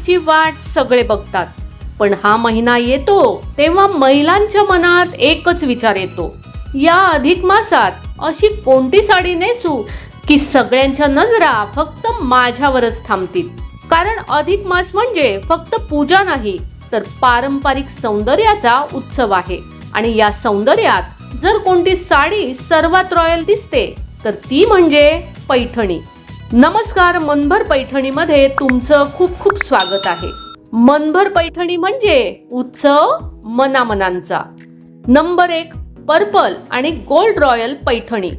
दिवाळीची वाट सगळे बघतात, पण हा महिना येतो तेव्हा महिलांच्या मनात एकच विचार येतो, या अधिक मासात अशी कोणती साडी नेसू की सगळ्यांच्या नजरा फक्त माझ्यावरच थांबतील. कारण अधिक मास म्हणजे फक्त पूजा नाही, तर पारंपरिक सौंदर्याचा उत्सव आहे. आणि या सौंदर्यात जर कोणती साडी सर्वात रॉयल दिसते तर ती म्हणजे पैठणी. नमस्कार, मनभर पैठणीमध्ये तुमचं खूप खूप स्वागत आहे. मनभर पैठणी म्हणजे उत्सव मनामनांचा. नंबर 1, पर्पल आणि गोल्ड रॉयल पैठणी.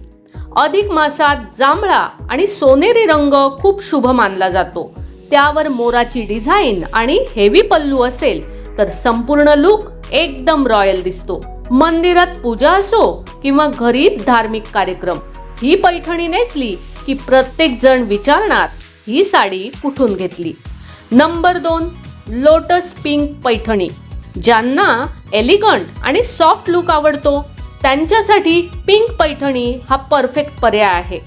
अधिक मासात जांभळा आणि सोनेरी रंग खूप शुभ मानला जातो. त्यावर मोराची डिझाईन आणि हेवी पल्लू असेल तर संपूर्ण लुक एकदम रॉयल दिसतो. मंदिरात पूजा असो किंवा घरी धार्मिक कार्यक्रम, ही पैठणी नेसली की प्रत्येक जण विचारणार ही साडी कुठून घेतली. Number 2, lotus pink Paithani. ज्यांना एलिगंट आणि सॉफ्ट लुक आवडतो त्यांच्यासाठी पिंक पैठणी हा परफेक्ट पर्याय आहे.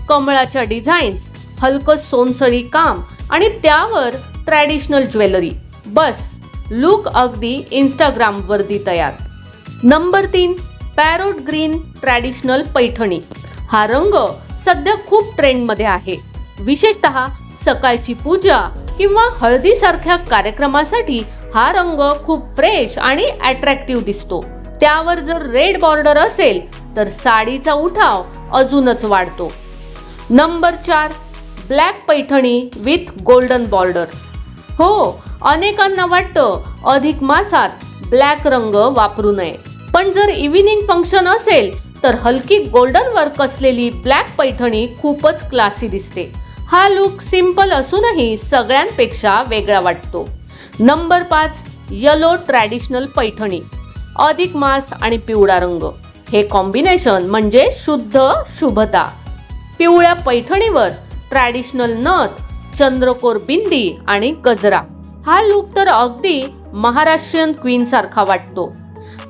कमळाच्या डिझाईन्स, हलकं सोनसळी काम आणि त्यावर ट्रॅडिशनल ज्वेलरी, बस लुक अगदी इंस्टाग्राम वरती तयार. Number 3, parrot green traditional Paithani. हा रंग सध्या खूप ट्रेंडमध्ये आहे. विशेषतः सकाळची पूजा किंवा हळदीसारख्या कार्यक्रमासाठी हा रंग खूप फ्रेश आणि अट्रॅक्टिव्ह दिसतो. त्यावर जर रेड बॉर्डर असेल तर साडीचा उठाव अजूनच वाढतो. Number 4, black Paithani with golden border. हो, अनेकांना वाटतं अधिक मासात ब्लॅक रंग वापरू नये, पण जर इव्हिनिंग फंक्शन असेल तर हलकी गोल्डन वर्क असलेली ब्लॅक पैठणी खूपच क्लासी दिसते. हा लुक सिंपल असूनही सगळ्यांपेक्षा वेगळा वाटतो. Number 5, yellow traditional Paithani. अधिक मास आणि पिवळा रंग हे कॉम्बिनेशन म्हणजे शुद्ध शुभता. पिवळ्या पैठणीवर ट्रॅडिशनल नथ, चंद्रकोर बिंदी आणि गजरा, हा लुक तर अगदी महाराष्ट्रीयन क्वीन सारखा वाटतो.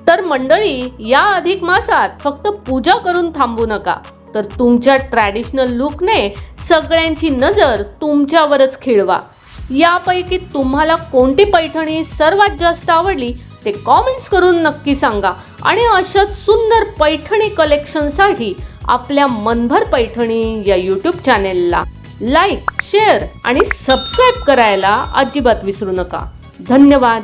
तर मंडळी, या अधिक मासात फक्त पूजा करून थांबू नका, तर तुमच्या ट्रॅडिशनल लुकने सगळ्यांची नजर तुमच्यावरच खिळवा. यापैकी तुम्हाला कोणती पैठणी सर्वात जास्त आवडली ते कॉमेंट्स करून नक्की सांगा. आणि अशाच सुंदर पैठणी कलेक्शनसाठी आपल्या मनभर पैठणी या यूट्यूब चॅनेलला लाईक, शेअर आणि सबस्क्राईब करायला अजिबात विसरू नका. धन्यवाद.